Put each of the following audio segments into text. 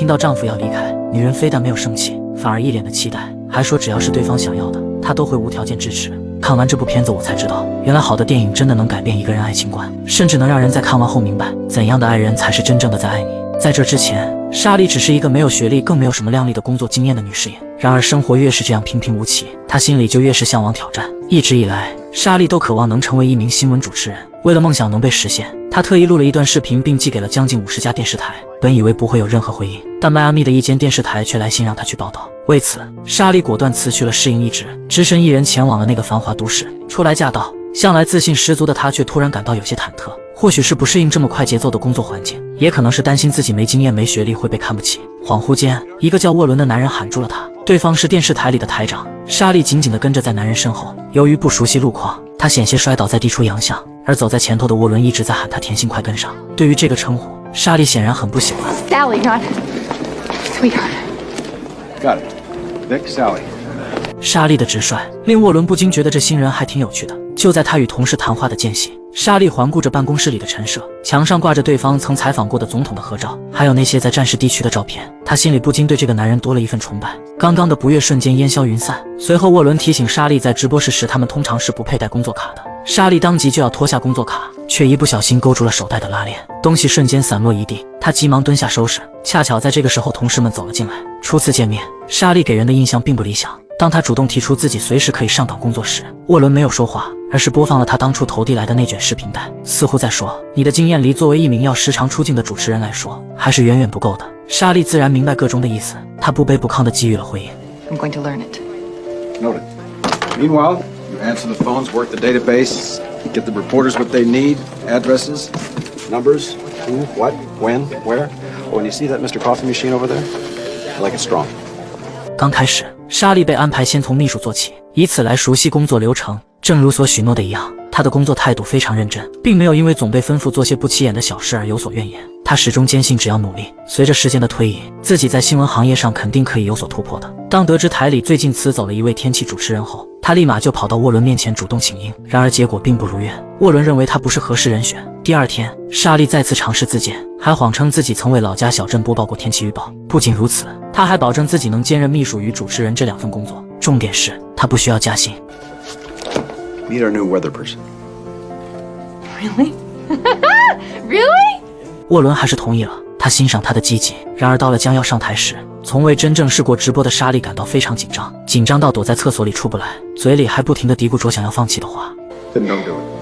听到丈夫要离开，女人非但没有生气，反而一脸的期待，还说只要是对方想要的，她都会无条件支持。看完这部片子，我才知道，原来好的电影真的能改变一个人爱情观，甚至能让人在看完后明白，怎样的爱人才是真正的在爱你。在这之前，莎莉只是一个没有学历，更没有什么亮丽的工作经验的女士演。然而生活越是这样平平无奇，她心里就越是向往挑战。一直以来，莎莉都渴望能成为一名新闻主持人。为了梦想能被实现，她特意录了一段视频，并寄给了将近50家电视台。本以为不会有任何回应，但迈阿密的一间电视台却来信让她去报道。为此，莎莉果断辞去了试映一职，只身一人前往了那个繁华都市。初来乍到，向来自信十足的她却突然感到有些忐忑。或许是不适应这么快节奏的工作环境，也可能是担心自己没经验没学历会被看不起。恍惚间，一个叫沃伦的男人喊住了她，对方是电视台里的台长。莎莉紧紧地跟着在男人身后，由于不熟悉路况，她险些摔倒在地处洋相，而走在前头的沃伦一直在喊她甜心快跟上。对于这个称呼，莎莉显然很不喜欢。Sally, not sweetheart. Got it. Vic, Sally. 莎莉的直率令沃伦不禁觉得这新人还挺有趣的。就在他与同事谈话的间隙，莎莉环顾着办公室里的陈设，墙上挂着对方曾采访过的总统的合照，还有那些在战时地区的照片。她心里不禁对这个男人多了一份崇拜。刚刚的不悦瞬间烟消云散。随后沃伦提醒莎莉，在直播室时他们通常是不佩戴工作卡的。莎莉当即就要脱下工作卡，却一不小心勾住了手带的拉链，东西瞬间散落一地。她急忙蹲下收拾，恰巧在这个时候同事们走了进来。初次见面，莎莉给人的印象并不理想。当她主动提出自己随时可以上岗工作时，沃伦没有说话，而是播放了他当初投递来的那卷视频带，似乎在说，你的经验离作为一名要时常出镜的主持人来说，还是远远不够的。莎莉自然明白个中的意思，她不卑不亢地给予了回应。I'm going to learn it. Noted. Meanwhile, you answer the phones, work the database, get the reporters what they need, addresses, numbers, who, what, when, where. Oh, and you see that Mr. Coffee machine over there? I like it strong. 刚开始，莎莉被安排先从秘书做起，以此来熟悉工作流程。正如所许诺的一样，她的工作态度非常认真，并没有因为总被吩咐做些不起眼的小事而有所怨言。她始终坚信，只要努力，随着时间的推移，自己在新闻行业上肯定可以有所突破的。当得知台里最近辞走了一位天气主持人后，她立马就跑到沃伦面前主动请缨。然而结果并不如愿，沃伦认为她不是合适人选。第二天，莎莉再次尝试自荐，还谎称自己曾为老家小镇播报过天气预报。不仅如此，她还保证自己能兼任秘书与主持人这2份工作。重点是，她不需要加薪。Meet our new weather person. Really? Really? 沃伦还是同意了，他欣赏她的积极。然而到了将要上台时，从未真正试过直播的莎莉感到非常紧张，紧张到躲在厕所里出不来，嘴里还不停地嘀咕着想要放弃的话。Then don't do it.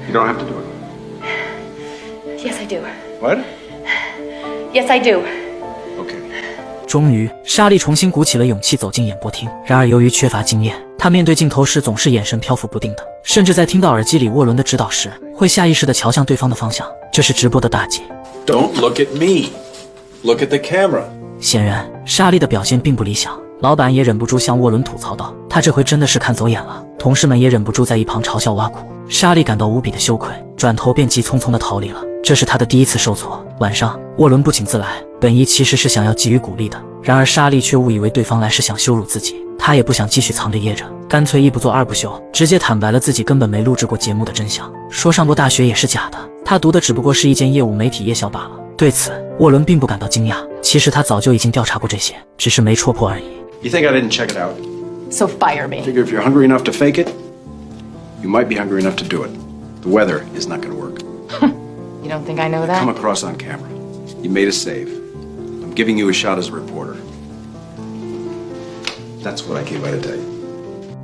You don't have to do it. Yes, I do. What? Yes, I do. Okay. 终于，莎莉重新鼓起了勇气走进演播厅。然而由于缺乏经验，她面对镜头时总是眼神漂浮不定的，甚至在听到耳机里沃伦的指导时，会下意识地瞧向对方的方向。这是直播的大忌。Don't look at me. Look at the camera. 显然，莎莉的表现并不理想。老板也忍不住向沃伦吐槽道：“他这回真的是看走眼了。”同事们也忍不住在一旁嘲笑挖苦。莎莉感到无比的羞愧，转头便急匆匆地逃离了。这是她的第一次受挫。晚上，沃伦不请自来，本意其实是想要给予鼓励的，然而莎莉却误以为对方来是想羞辱自己。她也不想继续藏着掖着，干脆一不做二不休，直接坦白了自己根本没录制过节目的真相。说上过大学也是假的，她读的只不过是一间业务媒体夜校罢了。对此，沃伦并不感到惊讶，其实他早就已经调查过这些，只是没戳破而已。You think I didn't check it out? So fire me. Figure if you're hungry enough to fake it, you might be hungry enough to do it. The weather is not going to work. You don't think I know Come that? across on camera. You made a save. I'm giving you a shot as a reporter. That's what I came by to tell you.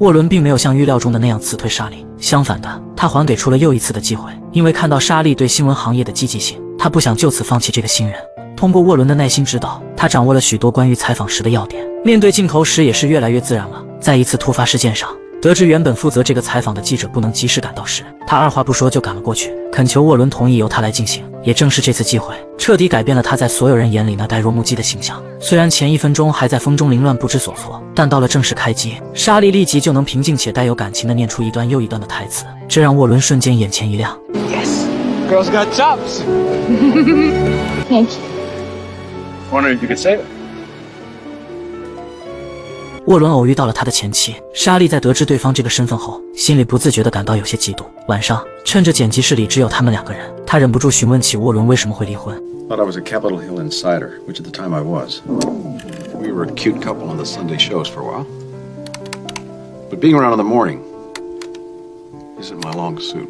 沃伦并没有像预料中的那样辞退莎莉，相反的，他还给出了又一次的机会。因为看到莎莉对新闻行业的积极性，他不想就此放弃这个新人。通过沃伦的耐心指导，他掌握了许多关于采访时的要点，面对镜头时也是越来越自然了。在一次突发事件上，得知原本负责这个采访的记者不能及时赶到时，他二话不说就赶了过去，恳求沃伦同意由他来进行。也正是这次机会，彻底改变了他在所有人眼里那呆若木鸡的形象。虽然前1分钟还在风中凌乱不知所措，但到了正式开机，莎莉立即就能平静且带有感情地念出一段又一段的台词，这让沃伦瞬间眼前一亮。 Yes. Girls got chops. Thank you. Wondering if you could save it. 沃伦偶遇到了他的前妻莎莉，在得知对方这个身份后，心里不自觉地感到有些嫉妒。晚上，趁着剪辑室里只有他们2个人，他忍不住询问起沃伦为什么会离婚。Thought I was a Capitol Hill insider, which at the time I was. We were a cute couple on the Sunday shows for a while. But being around in the morning isn't my long suit.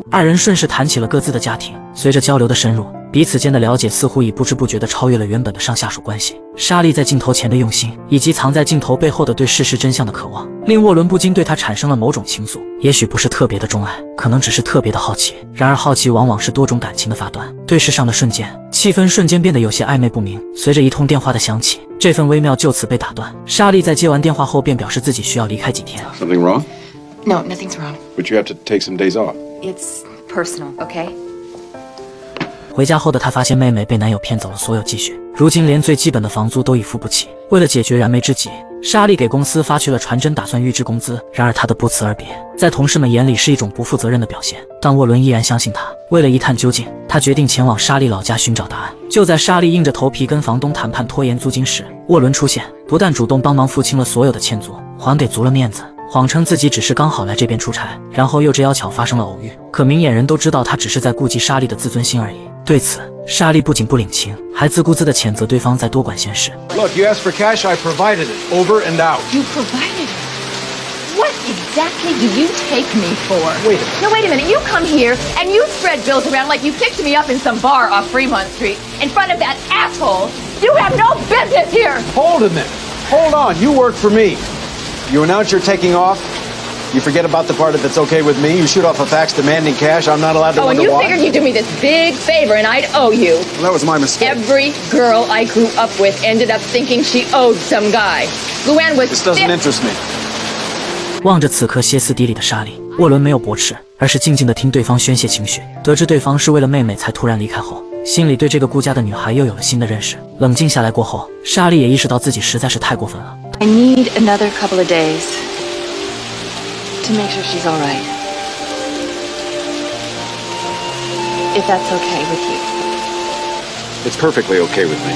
二人顺势谈起了各自的家庭，随着交流的深入，彼此间的了解似乎已不知不觉地超越了原本的上下属关系。莎莉在镜头前的用心，以及藏在镜头背后的对事实真相的渴望，令沃伦不禁对她产生了某种情愫。也许不是特别的钟爱，可能只是特别的好奇。然而好奇往往是多种感情的发端。对视上的瞬间，气氛瞬间变得有些暧昧不明。随着一通电话的响起，这份微妙就此被打断。莎莉在接完电话后便表示自己需要离开几天。Something wrong? No, nothing's wrong. But you have to take some days off. It's personal, okay? 回家后的她发现妹妹被男友骗走了所有积蓄，如今连最基本的房租都已付不起。为了解决燃眉之急，莎莉给公司发去了传真，打算预支工资。然而她的不辞而别，在同事们眼里是一种不负责任的表现。但沃伦依然相信她。为了一探究竟，他决定前往莎莉老家寻找答案。就在莎莉硬着头皮跟房东谈判拖延租金时，沃伦出现，不但主动帮忙付清了所有的欠租，还给足了面子，谎称自己只是刚好来这边出差，然后又这要巧发生了偶遇。可明眼人都知道他只是在顾及莎莉的自尊心而已。对此，莎莉不仅不领情，还自顾自地谴责对方在多管闲事。 Look, you asked for cash, I provided it. Over and out. You provided it. What exactly do you take me for? Wait a minute. No, wait a minute. You come here and you spread bills around like you picked me up in some bar off Fremont Street in front of that asshole. You have no business here. Hold a minute. Hold on. You work for me. You announce you're taking off. You forget about the part that's okay with me. You shoot off a fax demanding cash. I'm not allowed to Oh, and wonder you why. figured you'd do me this big favor and I'd owe you. Well, that was my mistake. Every girl I grew up with ended up thinking she owed some guy. Luann was This doesn't interest me. 望着此刻歇斯底里的莎莉，沃伦没有驳斥，而是静静地听对方宣泄情绪。得知对方是为了妹妹才突然离开后，心里对这个顾家的女孩又有了新的认识。冷静下来过后，莎莉也意识到自己实在是太过分了。 I need another couple of days to make sure she's all right. If that's okay with you. It's perfectly okay with me.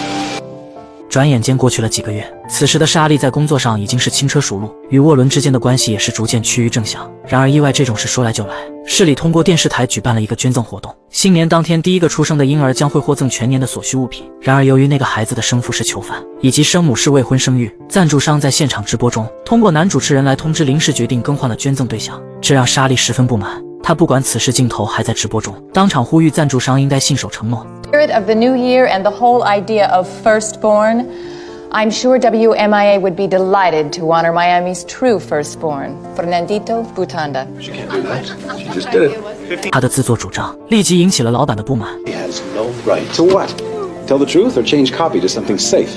转眼间过去了几个月，此时的莎莉在工作上已经是轻车熟路，与沃伦之间的关系也是逐渐趋于正向。然而意外这种事说来就来，市里通过电视台举办了一个捐赠活动，新年当天第一个出生的婴儿将会获赠全年的所需物品。然而由于那个孩子的生父是囚犯，以及生母是未婚生育，赞助商在现场直播中通过男主持人来通知临时决定更换了捐赠对象，这让莎莉十分不满。他不管此时镜头还在直播中，当场呼吁赞助商应该信守承诺。 Spirit of the new year and the whole idea of firstborn, I'm sure WMIA would be delighted to honor Miami's true firstborn, Fernandito Butanda. She can't do that. She just did it. 他的自作主张立即引起了老板的不满。 He has no right. To what? Tell the truth or change copy to something safe?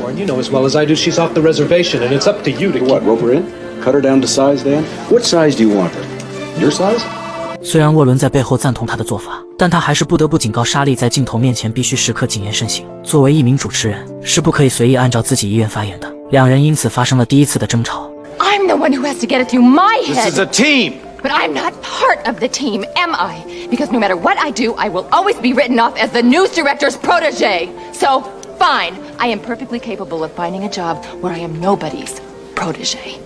Warren, you know as well as I do she's off the reservation, and it's up to you to To what? Rope her in? Cut her down to size, Dan? What size do you want her? Your size? 虽然沃伦在背后赞同他的做法，但他还是不得不警告莎莉，在镜头面前必须时刻谨言慎行。作为一名主持人，是不可以随意按照自己意愿发言的。两人因此发生了第一次的争吵。 I'm the one who has to get it through my head. This is a team! But I'm not part of the team, am I? Because no matter what I do, I will always be written off as the news director's protege. So, fine. I am perfectly capable of finding a job where I am nobody's protege.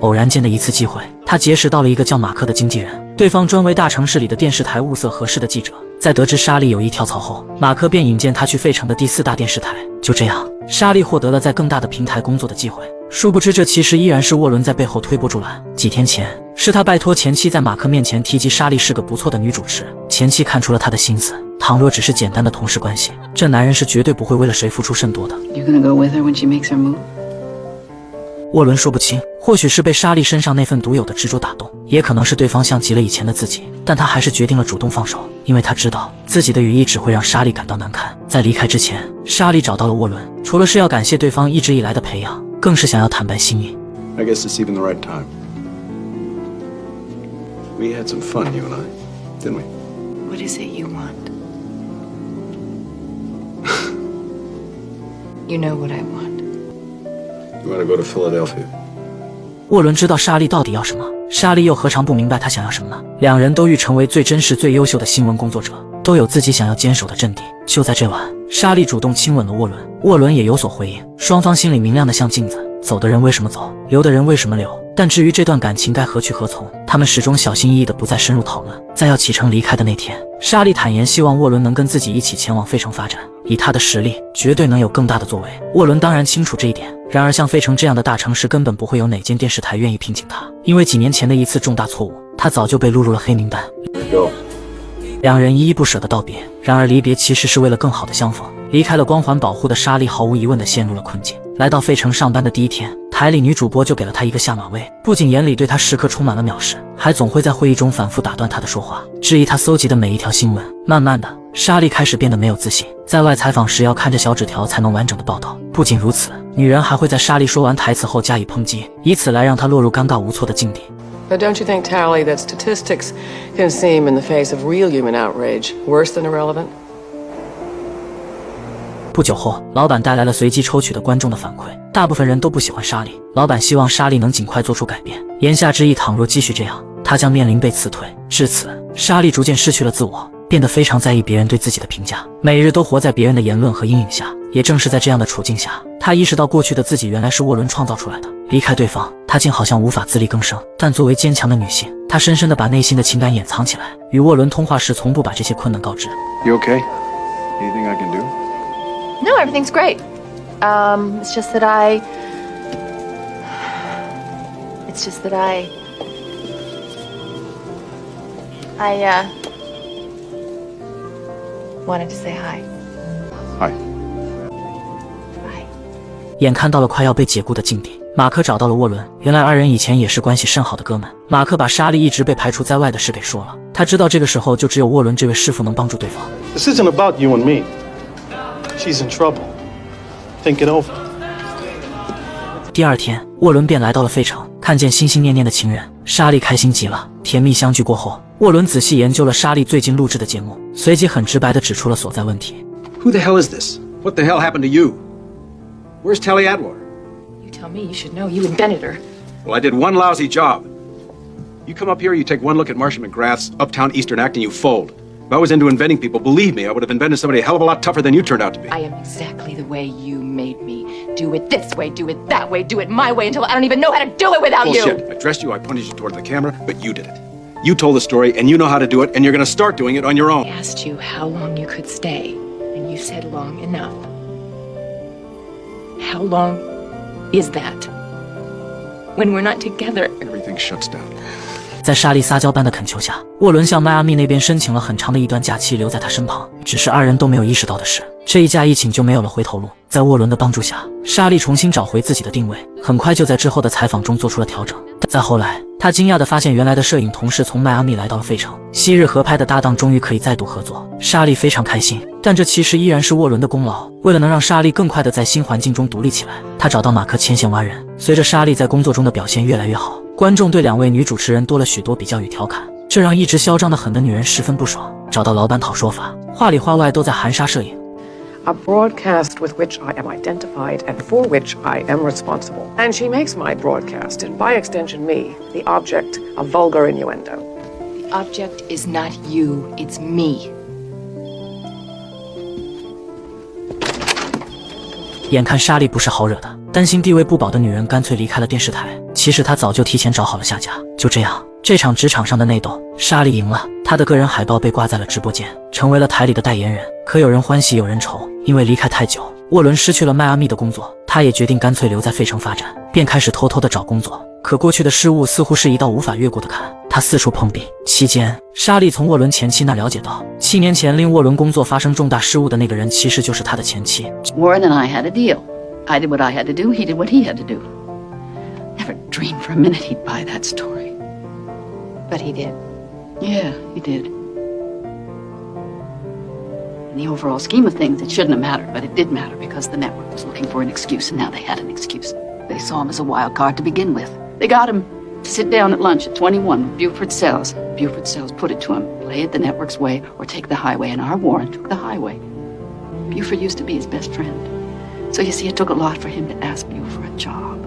偶然间的一次机会，他结识到了一个叫马克的经纪人，对方专为大城市里的电视台物色合适的记者。在得知莎莉有意跳槽后，马克便引荐他去费城的第4大电视台。就这样，莎莉获得了在更大的平台工作的机会。殊不知，这其实依然是沃伦在背后推波助澜。几天前，是他拜托前妻在马克面前提及莎莉是个不错的女主持，前妻看出了他的心思。倘若只是简单的同事关系，这男人是绝对不会为了谁付出甚多的。 You're gonna go with her when she makes her move? 沃伦说不清，或许是被莎莉身上那份独有的执着打动，也可能是对方像极了以前的自己，但他还是决定了主动放手，因为他知道自己的羽翼只会让莎莉感到难堪。在离开之前，莎莉找到了沃伦，除了是要感谢对方一直以来的培养，更是想要坦白心意。 I guess it's even the right time. We had some fun, you and I, didn't we? What is it you want? You know what I want. You want to go to Philadelphia? 沃伦知道莎莉到底要什么，莎莉又何尝不明白他想要什么呢？两人都欲成为最真实、最优秀的新闻工作者，都有自己想要坚守的阵地。就在这晚，莎莉主动亲吻了沃伦，沃伦也有所回应，双方心里明亮的像镜子。走的人为什么走，留的人为什么留。但至于这段感情该何去何从，他们始终小心翼翼地不再深入讨论。在要启程离开的那天，莎莉坦言希望沃伦能跟自己一起前往费城发展，以他的实力，绝对能有更大的作为。沃伦当然清楚这一点，然而像费城这样的大城市根本不会有哪间电视台愿意聘请他，因为几年前的一次重大错误，他早就被录入了黑名单。两人依依不舍地道别，然而离别其实是为了更好的相逢。离开了光环保护的莎莉毫无疑问地陷入了困境。来到费城上班的第一天，台里女主播就给了她一个下马威，不仅眼里对她时刻充满了藐视，还总会在会议中反复打断她的说话，质疑她搜集的每一条新闻。慢慢的，莎莉开始变得没有自信，在外采访时要看着小纸条才能完整的报道。不仅如此，女人还会在莎莉说完台词后加以抨击，以此来让她落入尴尬无措的境地。But don't you think, Tally, that statistics can seem, in the face of real human outrage, worse than irrelevant? 不久后，老板带来了随机抽取的观众的反馈，大部分人都不喜欢莎莉。老板希望莎莉能尽快做出改变，言下之意，倘若继续这样，她将面临被辞退。至此，莎莉逐渐失去了自我，变得非常在意别人对自己的评价，每日都活在别人的言论和阴影下。也正是在这样的处境下，她意识到过去的自己原来是沃伦创造出来的。离开对方，她竟好像无法自力更生。但作为坚强的女性，她深深地把内心的情感掩藏起来，与沃伦通话时从不把这些困难告知。You okay? Anything I can do? No, everything's great. It's just that I wanted to say hi. Hi. Bye. 眼看到了快要被解雇的境地，马克找到了沃伦。原来二人以前也是关系甚好的哥们。马克把莎莉一直被排除在外的事给说了，他知道这个时候就只有沃伦这位师傅能帮助对方。 This isn't about you and me. She's in trouble. Think it over. 第二天，沃伦便来到了费城，看见心心念念的情人，莎莉开心极了。甜蜜相聚过后，沃伦仔细研究了莎莉最近录制的节目，随即很直白地指出了所在问题。 Who the hell is this? What the hell happened to you? Where's Telly Atwater? You tell me. You should know. You invented her. Well, I did one lousy job. You come up here, you take one look at Marcia McGrath's Uptown Eastern Act, and you fold. If I was into inventing people, believe me, I would have invented somebody a hell of a lot tougher than you turned out to be. I am exactly the way you made me. Do it this way, do it that way, do it my way until I don't even know how to do it without you. Bullshit. I dressed you, I pointed you toward the camera, but you did it. You told the story, and you know how to do it, and you're going to start doing it on your own. I asked you how long you could stay, and you said long enough. How long is that? When we're not together. Everything shuts down. 在莎莉撒娇般的恳求下，沃伦向迈阿密那边申请了很长的一段假期，留在她身旁。只是二人都没有意识到的是，这一假一请就没有了回头路。在沃伦的帮助下，莎莉重新找回自己的定位，很快就在之后的采访中做出了调整。再后来，她惊讶地发现，原来的摄影同事从迈阿密来到了费城，昔日合拍的搭档终于可以再度合作。莎莉非常开心，但这其实依然是沃伦的功劳。为了能让莎莉更快地在新环境中独立起来，他找到马克牵线挖人。随着莎莉在工作中的表现越来越好，观众对两位女主持人多了许多比较与调侃，这让一直嚣张得很的女人十分不爽，找到老板讨说法，话里话外都在含沙射影。 A broadcast with which I am identified and for which I am responsible. And she makes my broadcast, and by extension me, the object of vulgar innuendo. The object is not you, it's me. 眼看莎莉不是好惹的，担心地位不保的女人干脆离开了电视台。其实她早就提前找好了下家。就这样，这场职场上的内斗，莎莉赢了，她的个人海报被挂在了直播间，成为了台里的代言人。可有人欢喜有人愁，因为离开太久，沃伦失去了迈阿密的工作，他也决定干脆留在费城发展，便开始偷偷的找工作。可过去的失误似乎是一道无法越过的坎，他四处碰壁。期间，莎莉从沃伦前妻那了解到，7年前令沃伦工作发生重大失误的那个人，其实就是他的前妻。 Warren and I had a deal. I did what I had to do, he did what he had to do. Never dreamed for a minute he'd buy that story. But he did. Yeah, he did. In the overall scheme of things, it shouldn't have mattered, but it did matter because the network was looking for an excuse, and now they had an excuse. They saw him as a wild card to begin with. They got him to sit down at lunch at 21 with Buford Sells. Buford Sells put it to him, play it the network's way or take the highway, and our Warren took the highway. Buford used to be his best friend. So you see, it took a lot for him to ask you for a job.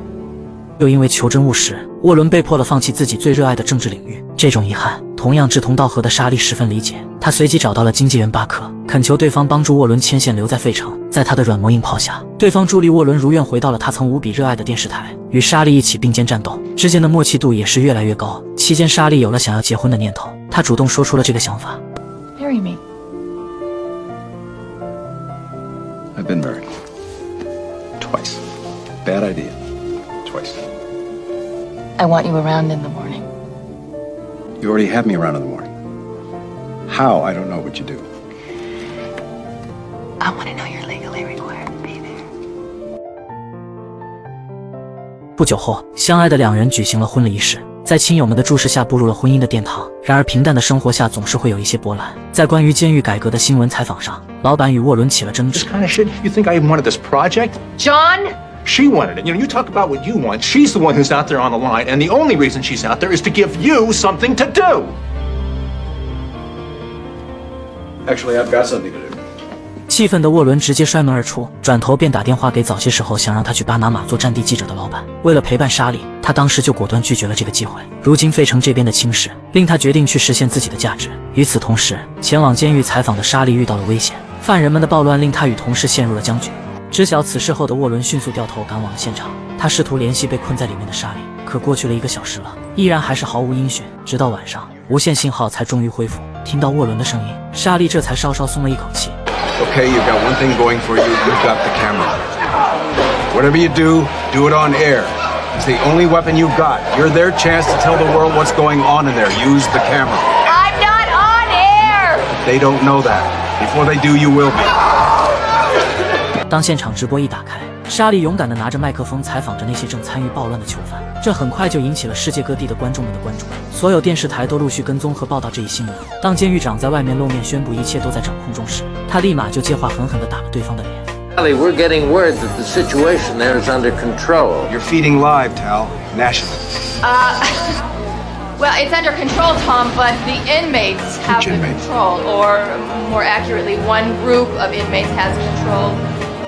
又因为求真务实，沃伦被迫了放弃自己最热爱的政治领域。这种遗憾，同样志同道合的莎莉十分理解。她随即找到了经纪人巴克，恳求对方帮助沃伦牵线留在费城。在他的软磨硬泡下，对方助力沃伦如愿回到了他曾无比热爱的电视台，与莎莉一起并肩战斗，之间的默契度也是越来越高。期间，莎莉有了想要结婚的念头，她主动说出了这个想法。Marry me. I've been married. Twice. Bad idea. Twice. I want you around in the morning. You already have me around in the morning. How? I don't know what you do. I want to know you're legally required to be there. 不久后，相爱的两人举行了婚礼仪式，在亲友们的注视下步入了婚姻的殿堂。然而，平淡的生活下总是会有一些波澜。在关于监狱改革的新闻采访上，老板与沃伦起了争执。 This kind of shit? You think I even wanted this project? John! She wanted it. You talk about what you want. She's the one who's out there on the line, and the only reason she's out there is to give you something to do. Actually, I've got something to do. 气愤的沃伦直接摔门而出，转头便打电话给早些时候想让他去巴拿马做战地记者的老板。为了陪伴莎莉，他当时就果断拒绝了这个机会。如今费城这边的轻视，令他决定去实现自己的价值。与此同时，前往监狱采访的莎莉遇到了危险，犯人们的暴乱令他与同事陷入了僵局。知晓此事后的沃伦迅速掉头赶往了现场，他试图联系被困在里面的莎莉，可过去了1个小时了，依然还是毫无音讯。直到晚上，无线信号才终于恢复，听到沃伦的声音，莎莉这才稍稍松了一口气。 Okay, you've got one thing going for you. You've got the camera. Whatever you do, do it on air. It's the only weapon you've got. You're their chance to tell the world what's going on in there. Use the camera. I'm not on air! They don't know that. Before they do, you will be. 当现场直播一打开，莎莉勇敢地拿着麦克风采访着那些正参与暴乱的囚犯，这很快就引起了世界各地的观众们的关注。所有电视台都陆续跟踪和报道这一新闻。当监狱长在外面露面宣布一切都在掌控中时，他立马就接话狠狠地打了对方的脸。 Ellie, we're getting word that the situation there is under control. You're feeding live, Tal. National. Well, it's under control, Tom, but the inmates have Which the inmates? control. Or, more accurately, one group of inmates has control.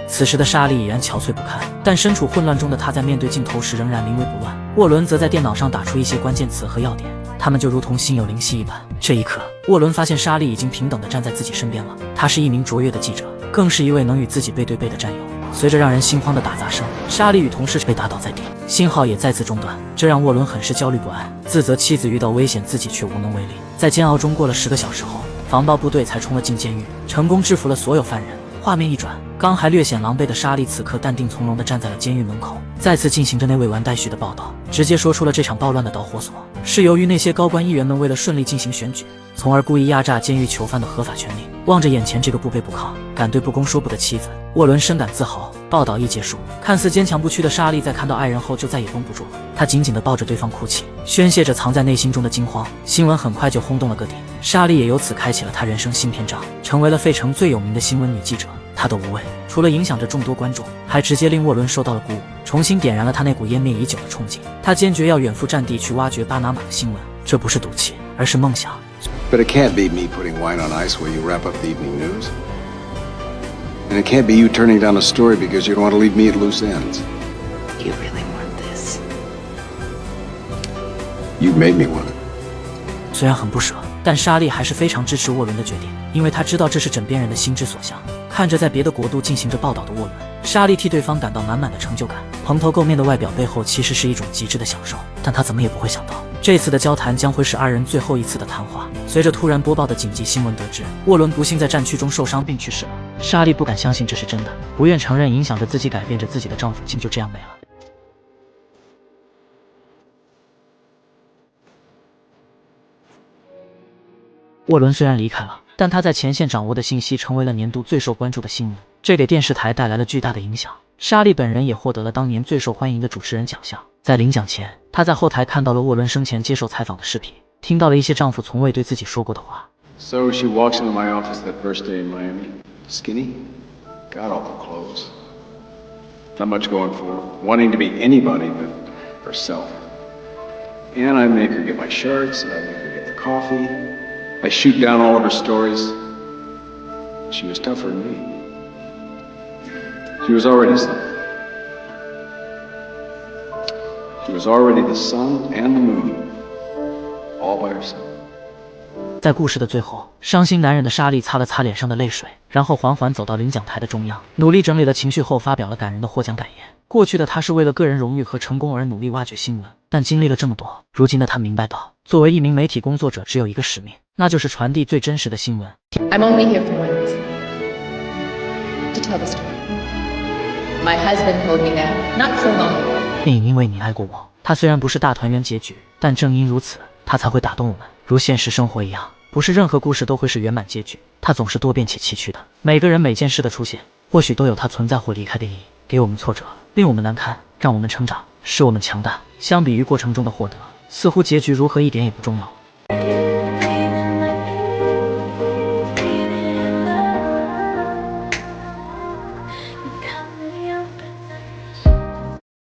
此时的莎莉已然憔悴不堪，但身处混乱中的她在面对镜头时仍然临危不乱。沃伦则在电脑上打出一些关键词和要点，他们就如同心有灵犀一般。这一刻，沃伦发现莎莉已经平等地站在自己身边了。她是一名卓越的记者，更是一位能与自己背对背的战友。随着让人心慌的打砸声，莎莉与同事被打倒在地，信号也再次中断，这让沃伦很是焦虑不安，自责妻子遇到危险，自己却无能为力。在煎熬中过了10个小时后，防暴部队才冲了进监狱，成功制服了所有犯人。画面一转，刚还略显狼狈的莎莉此刻淡定从容地站在了监狱门口，再次进行着那未完待续的报道，直接说出了这场暴乱的导火索是由于那些高官议员们为了顺利进行选举，从而故意压榨监狱囚犯的合法权利。望着眼前这个不卑不亢、敢对不公说不的妻子，沃伦深感自豪。报道一结束，看似坚强不屈的莎莉在看到爱人后就再也绷不住了，她紧紧地抱着对方哭泣，宣泄着藏在内心中的惊慌。新闻很快就轰动了各地，莎莉也由此开启了她人生新篇章，成为了费城最有名的新闻女记者。她的无畏，除了影响着众多观众，还直接令沃伦受到了鼓舞，重新点燃了他那股湮灭已久的憧憬。他坚决要远赴战地去挖掘巴拿马的新闻，这不是赌气，而是梦想。 But it can't be me putting wine on ice while you wrap up the evening news. And it can't be you turning down a story because you don't want to leave me at loose ends. You really want this? You made me want it. 虽然很不舍，但莎莉还是非常支持沃伦的决定，因为她知道这是枕边人的心之所向。看着在别的国度进行着报道的沃伦，莎莉替对方感到满满的成就感。蓬头垢面的外表背后其实是一种极致的享受，但她怎么也不会想到，这次的交谈将会是2人最后一次的谈话。随着突然播报的紧急新闻得知，沃伦不幸在战区中受伤并去世了。莎莉不敢相信这是真的，不愿承认影响着自己、改变着自己的丈夫竟就这样没了。沃伦虽然离开了，但他在前线掌握的信息成为了年度最受关注的新闻，这给电视台带来了巨大的影响。莎莉本人也获得了当年最受欢迎的主持人奖项。在领奖前，她在后台看到了沃伦生前接受采访的视频，听到了一些丈夫从未对自己说过的话。 So she walks into my office that first day in Miami. Skinny, got awful clothes. Not much going for her. Wanting to be anybody but herself. And I make her get my shirts, and I make her get the coffee. I shoot down all of her stories. She was tougher than me. She was already something. She was already the sun and the moon, all by herself. 在故事的最后，伤心男人的莎莉擦了擦脸上的泪水，然后缓缓走到领奖台的中央，努力整理了情绪后发表了感人的获奖感言。过去的他是为了个人荣誉和成功而努力挖掘新闻，但经历了这么多，如今的他明白到，作为一名媒体工作者，只有一个使命，那就是传递最真实的新闻。 I'm only here for one reason. To tell the story. My husband told me that not so long ago. 电影《因为你爱过我》，它虽然不是大团圆结局，但正因如此，它才会打动我们。如现实生活一样，不是任何故事都会是圆满结局，它总是多变且崎岖的。每个人每件事的出现，或许都有它存在或离开的意义，给我们挫折，令我们难堪，让我们成长，使我们强大。相比于过程中的获得，似乎结局如何一点也不重要。